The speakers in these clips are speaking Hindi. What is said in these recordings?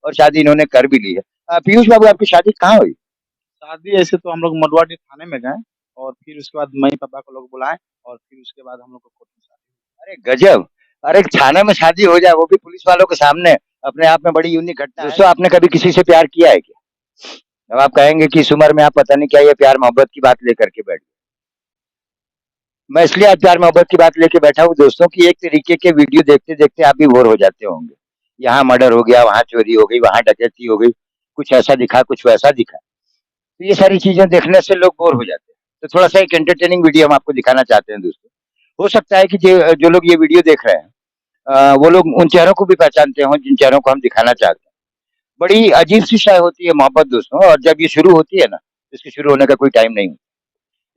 और शादी इन्होंने कर भी ली है। पीयूष बाबू आपकी शादी कहाँ हुई? शादी ऐसे तो हम लोग मडुआडीह थाने में गए और फिर उसके बाद मम्मी पापा को लोग बुलाए और फिर उसके बाद हम लोग को कोर्ट में शादी अरे गजब! अरे थाने में शादी हो जाए वो भी पुलिस वालों के सामने, अपने आप में बड़ी यूनिक घटना है। दोस्तों आपने कभी किसी से प्यार किया है क्या? अब आप कहेंगे कि इस उम्र में आप पता नहीं क्या ये प्यार मोहब्बत की बात लेकर के बैठ गए। मैं इसलिए आज प्यार मोहब्बत की बात लेके बैठा हूँ दोस्तों कि एक तरीके के वीडियो देखते देखते आप भी बोर हो जाते होंगे। यहाँ मर्डर हो गया, वहाँ चोरी हो गई, वहाँ डकैती हो गई, कुछ ऐसा दिखा, कुछ वैसा दिखा। तो ये सारी चीजें देखने से लोग बोर हो जाते हैं। तो थोड़ा सा एक एंटरटेनिंग वीडियो हम आपको दिखाना चाहते हैं दोस्तों। हो सकता है कि जो जो लोग ये वीडियो देख रहे हैं वो लोग उन चेहरों को भी पहचानते हों जिन चेहरों को हम दिखाना चाहते हैं। बड़ी अजीब सी शायद होती है मोहब्बत दोस्तों, और जब ये शुरू होती है ना, इसके शुरू होने का कोई टाइम नहीं होता,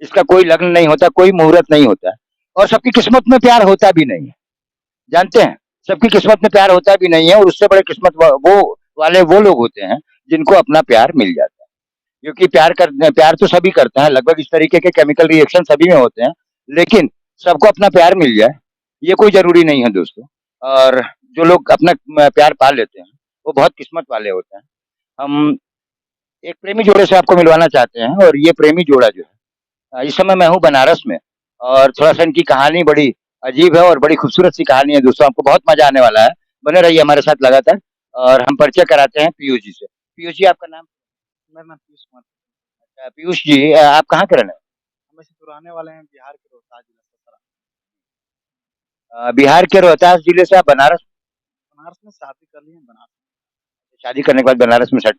इसका कोई लग्न नहीं होता, कोई मुहूर्त नहीं होता, और सबकी किस्मत में प्यार होता भी नहीं है। जानते हैं, सबकी किस्मत में प्यार होता भी नहीं है, और उससे बड़े किस्मत वो वाले वो लोग होते हैं जिनको अपना प्यार मिल जाता है। क्योंकि प्यार तो सभी करते हैं, लगभग इस तरीके के केमिकल रिएक्शन सभी में होते हैं, लेकिन सबको अपना प्यार मिल जाए ये कोई जरूरी नहीं है दोस्तों। और जो लोग अपना प्यार पा लेते हैं वो बहुत किस्मत वाले होते हैं। हम एक प्रेमी जोड़े से आपको मिलवाना चाहते हैं, और ये प्रेमी जोड़ा जो है इस समय मैं हूँ बनारस में, और थोड़ा सा इनकी कहानी बड़ी अजीब है और बड़ी खूबसूरत सी कहानी है दोस्तों, आपको बहुत मजा आने वाला है। बने रहिए हमारे साथ लगातार, और हम परिचय कराते हैं पीयूष जी से। पीयूष जी आपका नाम? मेरा नाम पीयूष कुमार। पीयूष जी आप कहाँ के रहने हम ऐसे तो रहने वाले हैं बिहार के रोहतास जिला सतारा। वाले? बिहार के रोहतास जिले से आप बनारस? बनारस में शादी कर ली है बनारस शादी करने के बाद बनारस में सेट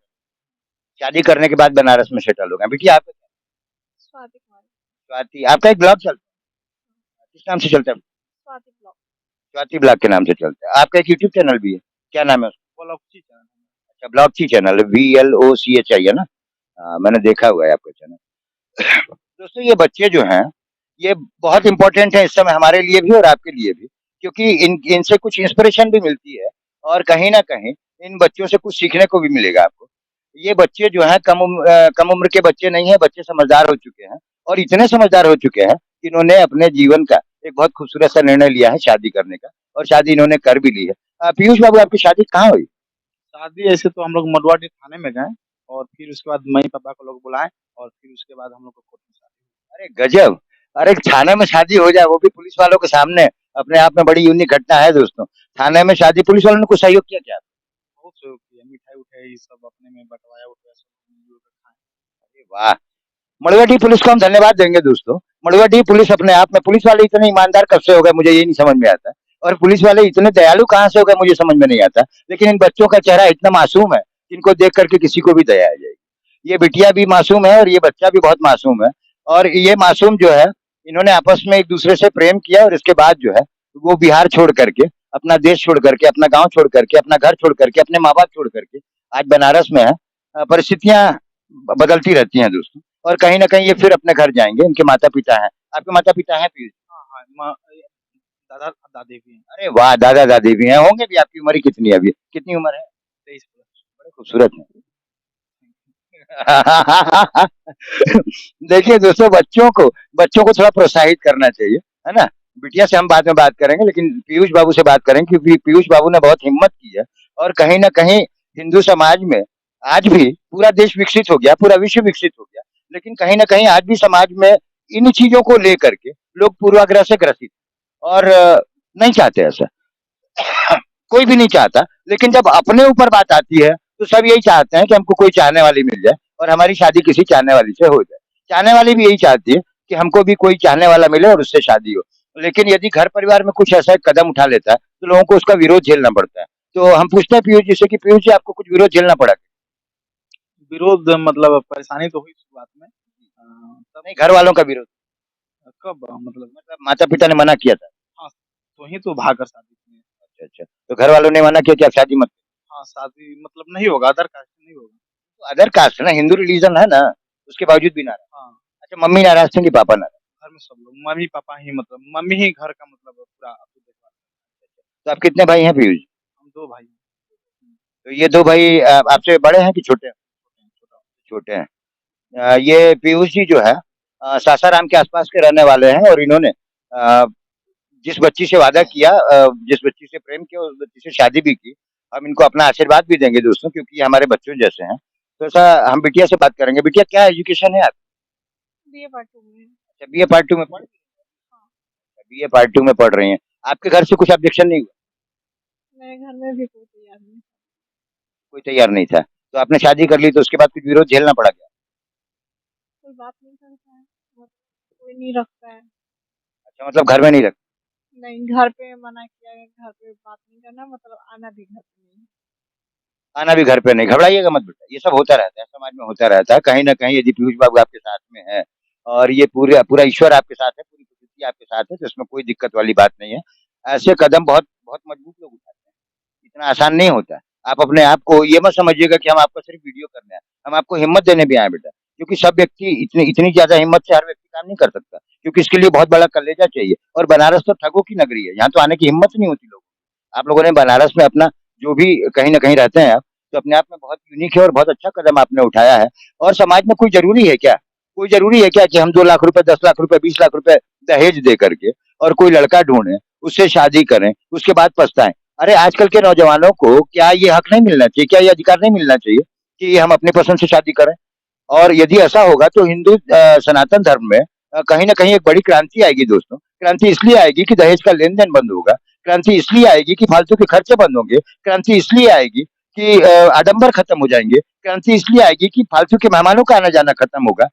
शादी करने के बाद बनारस में सेटल हो गए बेटी आप? स्वाति कुमारी। स्वाति आपका एक ब्लॉग चलता है, किस नाम से चलता है? स्वाति ब्लॉग। स्वाति ब्लॉग के नाम से चलता है। आपका एक यूट्यूब चैनल भी है, क्या नाम है उसका? ब्लॉकची चैनल है। अच्छा ब्लॉगची चैनल है, VLOCHI है ना? मैंने देखा हुआ है आपका चैनल। दोस्तों ये बच्चे जो हैं ये बहुत इंपॉर्टेंट है इस समय हमारे लिए भी और आपके लिए भी, क्योंकि इनसे कुछ इंस्पिरेशन भी मिलती है, और कहीं ना कहीं इन बच्चों से कुछ सीखने को भी मिलेगा आपको। ये बच्चे जो हैं कम उम्र के बच्चे नहीं है, बच्चे समझदार हो चुके हैं, और इतने समझदार हो चुके हैं कि इन्होंने अपने जीवन का एक बहुत खूबसूरत सा निर्णय लिया है शादी करने का, और शादी इन्होंने कर भी ली है। पीयूष बाबू आपकी शादी कहाँ हुई? शादी ऐसे तो हम लोग मडुआडीह थाने में गए और फिर उसके बाद मम्मी पापा को लोग बुलाए और फिर उसके बाद हम लोग को कोर्ट में शादी अरे गजब! अरे थाने में शादी हो जाए वो भी पुलिस वालों के सामने, अपने आप में बड़ी यूनिक घटना है दोस्तों। थाने में शादी, पुलिस वालों ने कुछ सहयोग किया क्या? बहुत सहयोग किया, मिठाई उठाई सब अपने में बंटवाया उठवाया सब मिलजुल कर खाए। अरे वाह! मड़ुआडीह पुलिस को हम धन्यवाद देंगे दोस्तों। मड़ुआडीह पुलिस अपने आप में, पुलिस वाले इतने ईमानदार कब से हो गए मुझे ये नहीं समझ में आता, और पुलिस वाले इतने दयालु कहाँ से हो गए मुझे समझ में नहीं आता। लेकिन इन बच्चों का चेहरा इतना मासूम है, इनको देख करके किसी को भी दया आ जाएगी। ये बिटिया भी मासूम है और ये बच्चा भी बहुत मासूम है, और ये मासूम जो है इन्होंने आपस में एक दूसरे से प्रेम किया, और इसके बाद जो है वो बिहार छोड़ करके, अपना देश छोड़ करके, अपना गाँव छोड़ करके, अपना घर छोड़ करके, अपने माँ बाप छोड़ करके आज बनारस में है। परिस्थितियाँ बदलती रहती हैं दोस्तों, और कहीं न कहीं ये फिर अपने घर जाएँगे, इनके माता-पिता हैं। आपके माता-पिता हैं पीयूष? हाँ हाँ माँ दादा दादी भी हैं। अरे वाह! दादा-दादी भी हैं, होंगे भी, आपकी उम्र ही कितनी है अभी? कितनी उम्र है? 23 प्लस। बड़े खूबसूरत हैं। देखिए दोस्तों बच्चों को थोड़ा प्रोत्साहित करना चाहिए, है ना? बिटिया से हम बाद में बात करेंगे, लेकिन पीयूष बाबू से बात करेंगे क्योंकि पीयूष बाबू ने बहुत हिम्मत की है, और कहीं न कहीं हिंदू समाज में आज भी पूरा देश विकसित हो गया, पूरा विश्व विकसित हो गया, लेकिन कहीं न कहीं आज भी समाज में इन चीज़ों को लेकर के लोग पूर्वाग्रह से ग्रसित हैं, और नहीं चाहते ऐसा। कोई भी नहीं चाहता, लेकिन जब अपने ऊपर बात आती है तो सब यही चाहते हैं कि हमको कोई चाहने वाली मिल जाए और हमारी शादी किसी चाहने वाली से हो जाए। चाहने वाली भी यही चाहती है कि हमको भी कोई चाहने वाला मिले और उससे शादी हो। लेकिन यदि घर परिवार में कुछ ऐसा कदम उठा लेता है तो लोगों को उसका विरोध झेलना पड़ता है। तो हम पूछते हैं पीयूष जी से कि पीयूष जी आपको कुछ विरोध झेलना पड़ा? विरोध मतलब परेशानी तो हुई शुरुआत में। तब नहीं, घर वालों का विरोध? कब मतलब मतलब माता पिता ने मना किया था? हाँ, तो ही तो भाग कर शादी की। अच्छा अच्छा, तो घर वालों ने मना किया कि आप शादी मत हाँ, शादी मतलब नहीं होगा, अदर कास्ट नहीं होगा। करो। अदर कास्ट है ना, हिंदू रिलीजन है ना, उसके बावजूद भी नाराज? हाँ, अच्छा, मम्मी नाराज थी कि पापा नाराज? घर में सब लोग मम्मी-पापा ही मतलब मम्मी ही घर का मतलब पूरा देखभाल। तो आप कितने भाई हैं पीयूष जी? हम 2 भाई हैं। तो ये दो भाई आपसे बड़े हैं कि छोटे हैं? छोटा छोटे हैं। ये पीयूष जी जो है सासाराम के आसपास के रहने वाले हैं, और इन्होंने जिस बच्ची से वादा किया, जिस बच्ची से प्रेम किया, उस बच्ची से शादी भी की, हम इनको अपना आशीर्वाद भी देंगे दोस्तों, क्योंकि ये हमारे बच्चों जैसे हैं। तो ऐसा हम बिटिया से बात करेंगे। बिटिया, क्या एजुकेशन है आप? बीए पार्ट 2 में। अच्छा, बीए पार्ट 2 में पढ़ हाँ, बीए पार्ट 2 में पढ़ रही हैं। आपके घर से कुछ ऑब्जेक्शन नहीं हुआ? मेरे घर में भी कोई तैयार नहीं। कोई तैयार नहीं था। तो आपने शादी कर ली तो उसके बाद कुछ विरोध झेलना पड़ा क्या? कोई बात नहीं करता है, मतलब कोई नहीं रखता है। अच्छा, मतलब घर में नहीं रख नहीं, घर पे मना किया है, घर पे बात नहीं करना, मतलब आना भी घर पे नहीं। आना भी घर पे नहीं। घबराइएगा मत बेटा, ये सब होता रहता है, समाज में होता रहता है। कहीं न कहीं यदि पीयूष बाबू आपके साथ में है और ये पूरा पूरा ईश्वर आपके साथ है, पूरी प्रकृति आपके साथ है, तो इसमें कोई दिक्कत वाली बात नहीं है। ऐसे कदम बहुत बहुत मजबूत लोग उठाते हैं, इतना आसान नहीं होता है। आप अपने आप को ये मत समझिएगा कि हम आपका सिर्फ वीडियो करने आए, हम आपको हिम्मत देने भी आए हैं बेटा, क्योंकि सब व्यक्ति इतनी इतनी ज़्यादा हिम्मत से हर व्यक्ति काम नहीं कर सकता, क्योंकि इसके लिए बहुत बड़ा कलेजा चाहिए। और बनारस तो ठगों की नगरी है, यहाँ तो आने की हिम्मत नहीं होती लोगों को। आप लोगों ने बनारस में अपना जो भी कहीं न कहीं रहते हैं आप, तो अपने आप में बहुत यूनिक है और बहुत अच्छा कदम आपने उठाया है। और समाज में कोई ज़रूरी है क्या? कोई ज़रूरी है क्या कि हम 2 लाख रुपए, 10 लाख रुपए, 20 लाख रुपए दहेज दे करके और कोई लड़का ढूँढें, उससे शादी करें, उसके बाद पछताएँ? अरे आजकल के नौजवानों को क्या ये हक नहीं मिलना चाहिए? क्या ये अधिकार नहीं मिलना चाहिए कि हम अपनी पसंद से शादी करें? और यदि ऐसा होगा तो हिंदू सनातन धर्म में कहीं न कहीं एक बड़ी क्रांति आएगी दोस्तों। क्रांति इसलिए आएगी कि दहेज का लेन-देन बंद होगा। क्रांति इसलिए आएगी कि फालतू के खर्चे बंद होंगे। क्रांति इसलिए आएगी कि आडंबर खत्म हो जाएँगे। क्रांति इसलिए आएगी कि फालतू के मेहमानों का आना-जाना खत्म होगा।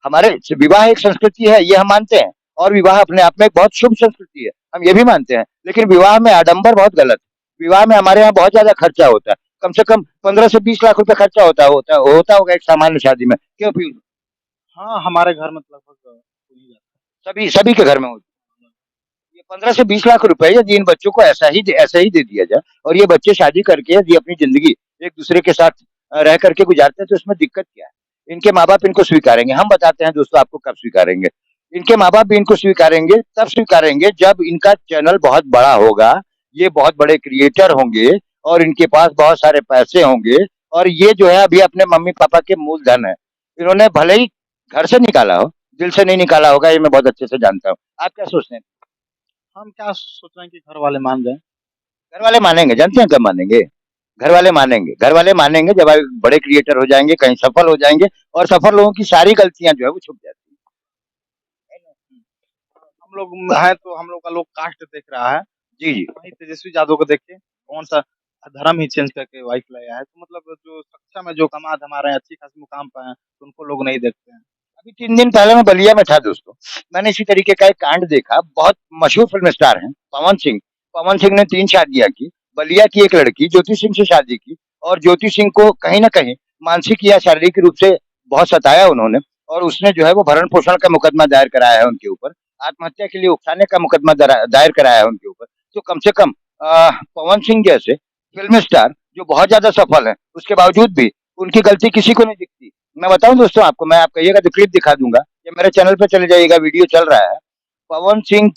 हमारे विवाह एक संस्कृति है, ये हम मानते हैं, और विवाह अपने आप में एक बहुत शुभ संस्कृति है, हम ये भी मानते हैं। लेकिन विवाह में आडंबर बहुत गलत है। विवाह में हमारे यहाँ बहुत ज़्यादा खर्चा होता है। कम से कम 15 से 20 लाख रुपए खर्चा होता होगा एक सामान्य शादी में। क्यों पीयूष? हाँ, हमारे घर में तो लगभग हो ही जाता सभी सभी के घर में होता है। ये 15 से 20 लाख रुपए यदि इन बच्चों को ऐसा ही दे दिया जाए और ये बच्चे शादी करके यदि अपनी ज़िंदगी एक दूसरे के साथ रह करके गुज़ारते हैं, तो इसमें दिक्कत क्या है? इनके माँ-बाप इनको स्वीकारेंगे। हम बताते हैं दोस्तों आपको कब स्वीकारेंगे। इनके माँ-बाप भी इनको स्वीकारेंगे, तब स्वीकारेंगे जब इनका चैनल बहुत बड़ा होगा, ये बहुत बड़े क्रिएटर होंगे और इनके पास बहुत सारे पैसे होंगे, और ये जो है अभी अपने मम्मी-पापा के मूलधन हैं। इन्होंने भले ही घर से निकाला हो, दिल से नहीं निकाला होगा, ये मैं बहुत अच्छे से जानता हूँ। आप क्या सोचते हैं? है। हम क्या सोच रहे हैं कि घर वाले मान जाएँ। घर वाले मानेंगे, जानते हैं कब मानेंगे? घर वाले मानेंगे। घर वाले मानेंगे जब आप बड़े क्रिएटर हो जाएँगे, कहीं सफल हो जाएँगे, और सफल लोगों की सारी गलतियाँ जो है वो छुप जाती हैं। है ना? हम लोग हैं तो हम लोग का लोग कास्ट देख रहा है। जी, जी। वहीं तेजस्वी यादव को देख के कौन-सा धर्म ही चेंज करके वाइफ लाया है। तो मतलब जो सक्षम है, जो कमा-धमा रहे हैं, अच्छी खासी मुकाम पे हैं, तो उनको लोग नहीं देखते हैं। अभी 3 दिन पहले मैं बलिया में था दोस्तों। मैंने इसी तरीके का एक कांड देखा। बहुत मशहूर फ़िल्म स्टार हैं, पवन सिंह। पवन सिंह ने 3 शादियाँ की। बलिया की एक लड़की ज्योति सिंह से शादी की, और ज्योति सिंह को कहीं न कहीं मानसिक या शारीरिक रूप से बहुत सताया उन्होंने, और उसने जो है वो भरण-पोषण का मुकदमा दायर कराया है उनके ऊपर। आत्महत्या के लिए उकसाने का मुकदमा दायर कराया है उनके ऊपर। तो कम से कम पवन सिंह जैसे फ़िल्म स्टार जो बहुत ज़्यादा सफल हैं, उसके बावजूद भी उनकी गलती किसी को नहीं दिखती। मैं बताऊँ दोस्तों आपको, मैं आप कहिएगा तो क्लिप दिखा दूँगा, या मेरे चैनल पे चले जाइएगा, वीडियो चल रहा है। पवन सिंह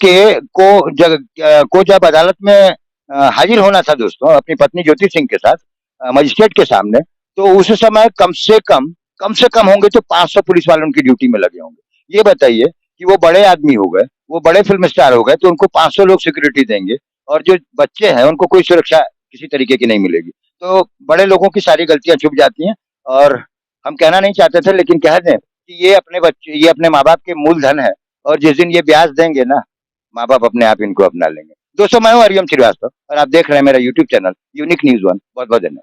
को जब अदालत में हाजिर होना था दोस्तों अपनी पत्नी ज्योति सिंह के साथ मजिस्ट्रेट के सामने, तो उस समय कम से कम होंगे तो 500 पुलिस वाले उनकी ड्यूटी में लगे होंगे। ये बताइए कि वो बड़े आदमी हो गए, वो बड़े फ़िल्म स्टार हो गए, तो उनको 500 लोग सिक्योरिटी देंगे, और जो बच्चे हैं उनको कोई सुरक्षा किसी तरीके की नहीं मिलेगी। तो बड़े लोगों की सारी गलतियाँ छुप जाती हैं, और हम कहना नहीं चाहते थे लेकिन कह दें कि ये अपने माँ-बाप के मूलधन है, और जिस दिन ये ब्याज देंगे ना, माँ-बाप अपने आप इनको अपना लेंगे। दोस्तों, मैं हूँ अरियम श्रीवास्तव और आप देख रहे हैं मेरा YouTube channel unique news one. बहुत-बहुत धन्यवाद।